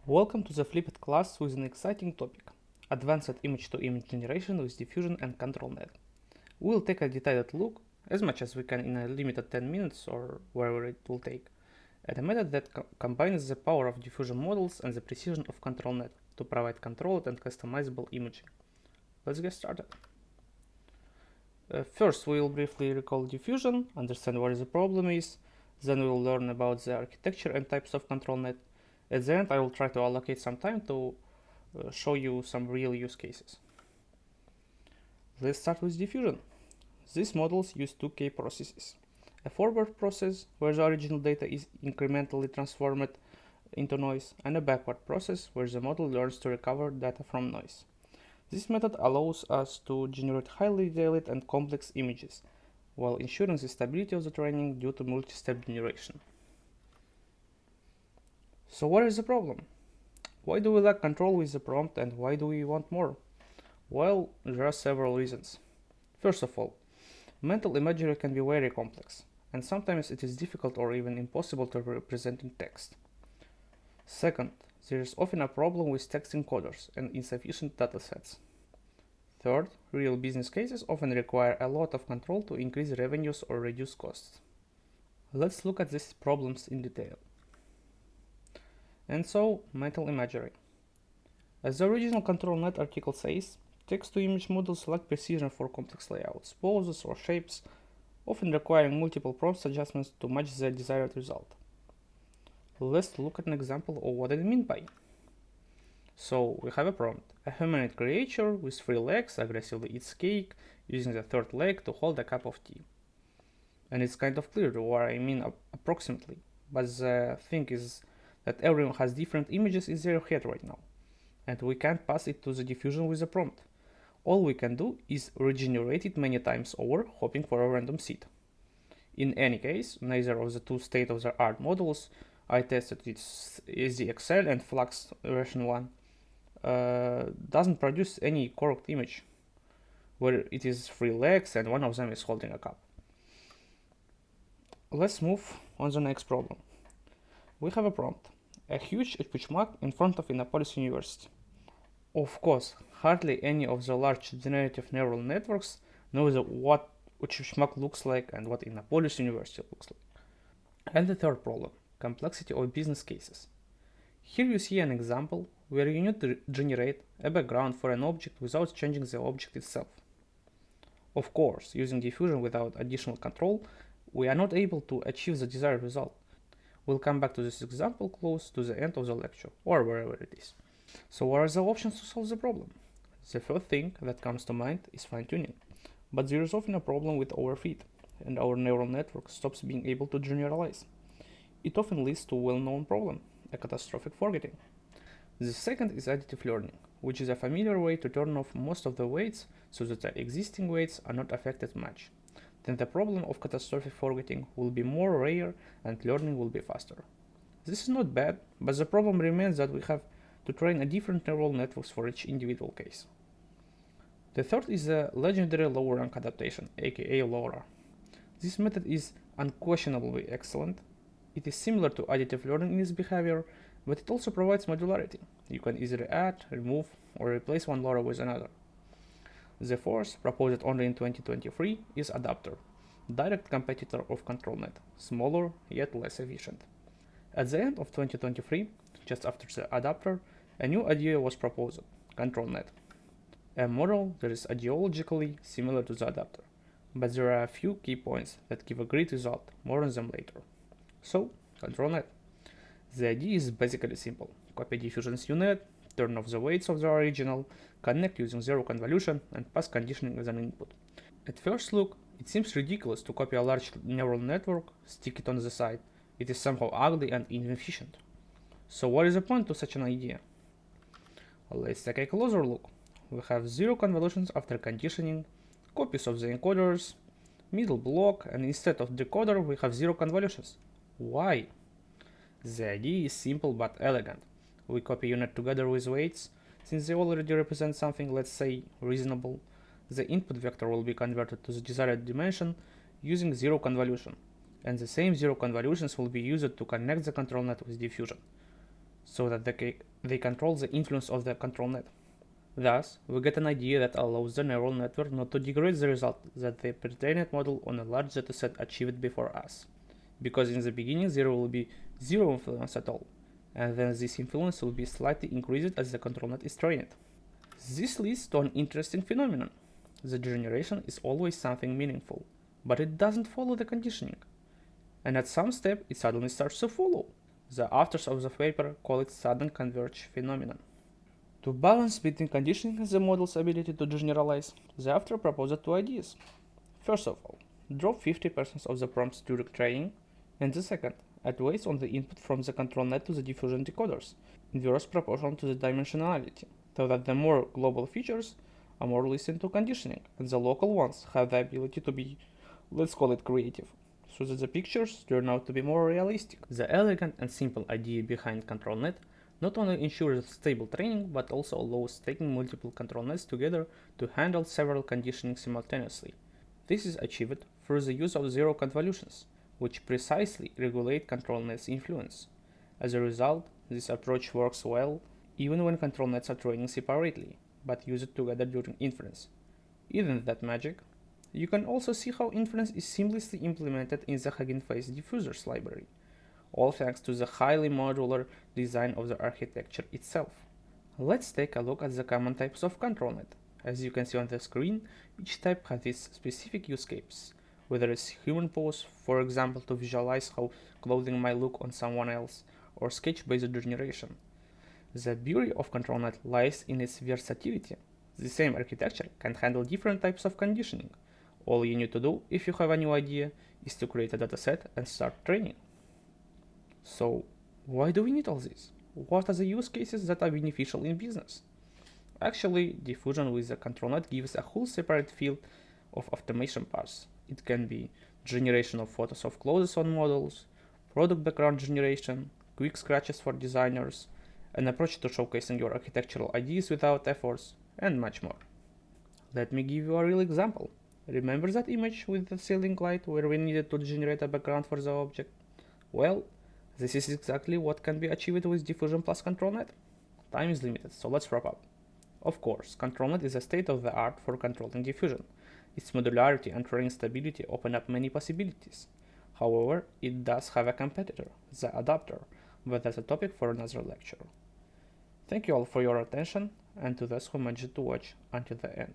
Welcome to the flipped class with an exciting topic: advanced image-to-image generation with Diffusion and ControlNet. We'll take a detailed look, as much as we can in a limited 10 minutes or wherever it will take, at a method that combines the power of diffusion models and the precision of ControlNet to provide controlled and customizable imaging. Let's get started. First, we'll briefly recall diffusion, understand what the problem is, then we'll learn about the architecture and types of ControlNet. At the end, I will try to allocate some time to show you some real use cases. Let's start with diffusion. These models use two key processes: a forward process, where the original data is incrementally transformed into noise, and a backward process, where the model learns to recover data from noise. This method allows us to generate highly detailed and complex images, while ensuring the stability of the training due to multi-step generation. So what is the problem? Why do we lack control with the prompt, and why do we want more? Well, there are several reasons. First of all, mental imagery can be very complex, and sometimes it is difficult or even impossible to represent in text. Second, there is often a problem with text encoders and insufficient datasets. Third, real business cases often require a lot of control to increase revenues or reduce costs. Let's look at these problems in detail. And so, mental imagery. As the original ControlNet article says, text-to-image models lack precision for complex layouts, poses, or shapes, often requiring multiple prompt adjustments to match the desired result. Let's look at an example of what I mean by. So, we have a prompt: a humanoid creature with 3 legs aggressively eats cake, using the third leg to hold a cup of tea. And it's kind of clear what I mean approximately, but the thing is that everyone has different images in their head right now, and we can't pass it to the diffusion with a prompt. All we can do is regenerate it many times over, hoping for a random seed. In any case, neither of the two state-of-the-art models I tested, its SDXL and Flux version 1, doesn't produce any correct image, where it is 3 legs and one of them is holding a cup. Let's move on to the next problem. We have a prompt: a huge HPCMAC in front of Innopolis University. Of course, hardly any of the large generative neural networks knows what HPCMAC looks like and what Innopolis University looks like. And the third problem: complexity of business cases. Here you see an example where you need to generate a background for an object without changing the object itself. Of course, using diffusion without additional control, we are not able to achieve the desired result. We'll come back to this example close to the end of the lecture, or wherever it is. So what are the options to solve the problem? The first thing that comes to mind is fine-tuning, but there is often a problem with overfit, and our neural network stops being able to generalize. It often leads to a well-known problem, a catastrophic forgetting. The second is additive learning, which is a familiar way to turn off most of the weights so that the existing weights are not affected much. Then the problem of catastrophic forgetting will be more rare and learning will be faster. This is not bad, but the problem remains that we have to train a different neural networks for each individual case. The third is the legendary lower rank adaptation, aka LoRA. This method is unquestionably excellent. It is similar to additive learning in its behavior, but it also provides modularity. You can easily add, remove, or replace one LoRA with another. The fourth, proposed only in 2023, is Adapter, direct competitor of ControlNet, smaller yet less efficient. At the end of 2023, just after the Adapter, a new idea was proposed: ControlNet, a model that is ideologically similar to the Adapter, but there are a few key points that give a great result, more on them later. So, ControlNet. The idea is basically simple: copy Diffusion's UNet, turn off the weights of the original, connect using zero convolution, and pass conditioning as an input. At first look, it seems ridiculous to copy a large neural network, stick it on the side. It is somehow ugly and inefficient. So what is the point to such an idea? Let's take a closer look. We have zero convolutions after conditioning, copies of the encoders, middle block, and instead of decoder we have zero convolutions. Why? The idea is simple but elegant. We copy unit together with weights. Since they already represent something, let's say, reasonable, the input vector will be converted to the desired dimension using zero convolution, and the same zero convolutions will be used to connect the control net with diffusion. so that they control the influence of the control net. Thus, we get an idea that allows the neural network not to degrade the result that the pre-trained model on a large dataset achieved before us, because in the beginning there will be zero influence at all, and then this influence will be slightly increased as the control net is trained. This leads to an interesting phenomenon. The generation is always something meaningful, but it doesn't follow the conditioning, and at some step it suddenly starts to follow. The authors of the paper call it sudden converge phenomenon. To balance between conditioning and the model's ability to generalize, the author proposed two ideas. First of all, drop 50% of the prompts during training, and the second, add weights on the input from the control net to the diffusion decoders, inverse proportional to the dimensionality, so that the more global features are more listened to conditioning, and the local ones have the ability to be, let's call it, creative, so that the pictures turn out to be more realistic. The elegant and simple idea behind ControlNet not only ensures stable training, but also allows taking multiple control nets together to handle several conditioning simultaneously. This is achieved through the use of zero convolutions, which precisely regulate control nets' influence. As a result, this approach works well even when control nets are training separately, but used together during inference. Isn't that magic? You can also see how inference is seamlessly implemented in the Hugging Face diffusers library, all thanks to the highly modular design of the architecture itself. Let's take a look at the common types of ControlNet. As you can see on the screen, each type has its specific use case, whether it's human pose, for example to visualize how clothing might look on someone else, or sketch-based generation. The beauty of ControlNet lies in its versatility. The same architecture can handle different types of conditioning. All you need to do, if you have a new idea, is to create a dataset and start training. So, why do we need all this? What are the use cases that are beneficial in business? Actually, diffusion with the ControlNet gives a whole separate field of automation paths. It can be generation of photos of clothes on models, product background generation, quick scratches for designers, an approach to showcasing your architectural ideas without efforts, and much more. Let me give you a real example. Remember that image with the ceiling light where we needed to generate a background for the object? Well, this is exactly what can be achieved with Diffusion plus ControlNet. Time is limited, so let's wrap up. Of course, ControlNet is a state-of-the-art for controlling diffusion. Its modularity and training stability open up many possibilities. However, it does have a competitor, the adapter, but that's a topic for another lecture. Thank you all for your attention, and to those who managed to watch until the end.